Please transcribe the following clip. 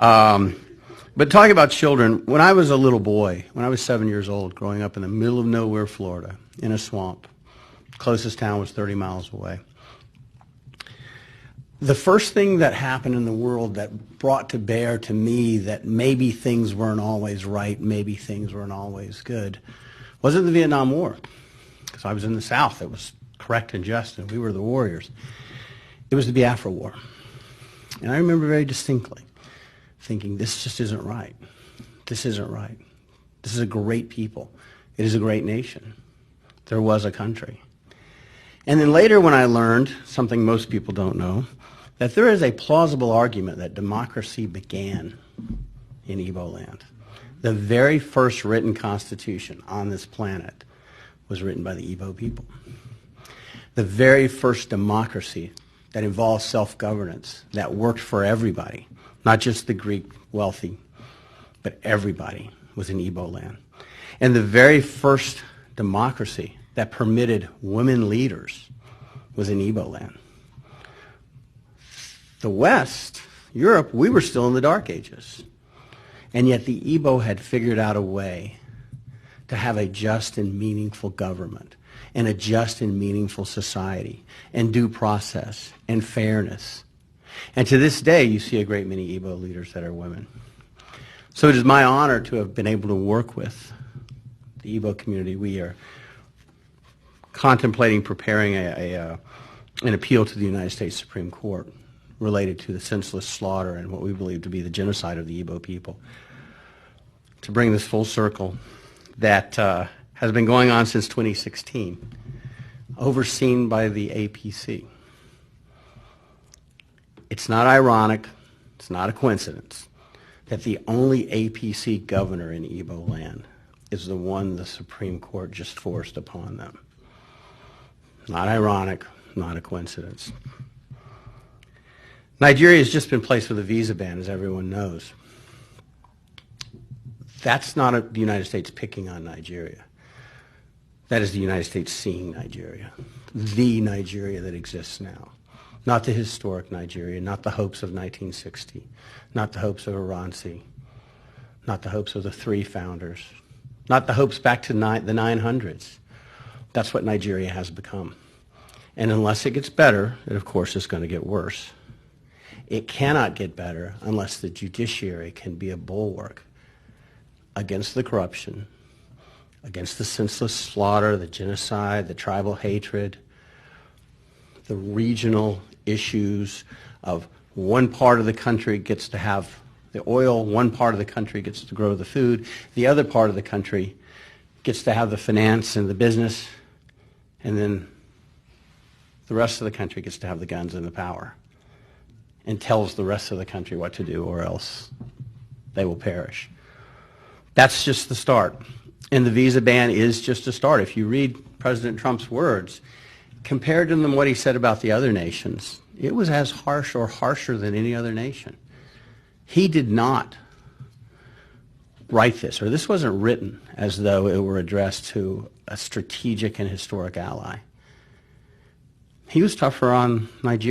But talking about children, when I was a little boy, when I was 7 years old, growing up in the middle of nowhere, Florida, in a swamp, closest town was 30 miles away. The first thing that happened in the world that brought to bear to me that maybe things weren't always right, maybe things weren't always good, wasn't the Vietnam War. Because I was in the South. It was correct and just, and we were the warriors. It was the Biafra War. And I remember very distinctly thinking, this just isn't right. This isn't right. This is a great people. It is a great nation. There was a country. And then later when I learned, something most people don't know, that there is a plausible argument that democracy began in Igboland. The very first written constitution on this planet was written by the Igbo people. The very first democracy that involved self-governance, that worked for everybody, not just the Greek wealthy, but everybody, was in Igboland. And the very first democracy that permitted women leaders was in Igboland. The West, Europe, we were still in the Dark Ages. And yet the Igbo had figured out a way to have a just and meaningful government and a just and meaningful society and due process and fairness. And to this day, you see a great many Igbo leaders that are women. So it is my honor to have been able to work with the Igbo community. We are contemplating preparing an appeal to the United States Supreme Court related to the senseless slaughter and what we believe to be the genocide of the Igbo people. To bring this full circle, that has been going on since 2016, overseen by the APC. It's not ironic, it's not a coincidence, that the only APC governor in Igbo land is the one the Supreme Court just forced upon them. Not ironic, not a coincidence. Nigeria has just been placed with a visa ban, as everyone knows. That's not the United States picking on Nigeria. That is the United States seeing Nigeria, the Nigeria that exists now. Not the historic Nigeria, not the hopes of 1960, not the hopes of Iransi, not the hopes of the three founders, not the hopes back to the 900s. That's what Nigeria has become. And unless it gets better, it of course is going to get worse. It cannot get better unless the judiciary can be a bulwark against the corruption, against the senseless slaughter, the genocide, the tribal hatred, the regional issues of one part of the country gets to have the oil, one part of the country gets to grow the food, the other part of the country gets to have the finance and the business, and then the rest of the country gets to have the guns and the power and tells the rest of the country what to do, or else they will perish. That's just the start. And the visa ban is just a start. If you read President Trump's words, compared to them what he said about the other nations, it was as harsh or harsher than any other nation. He did not write this, or this wasn't written as though it were addressed to a strategic and historic ally. He was tougher on Nigeria.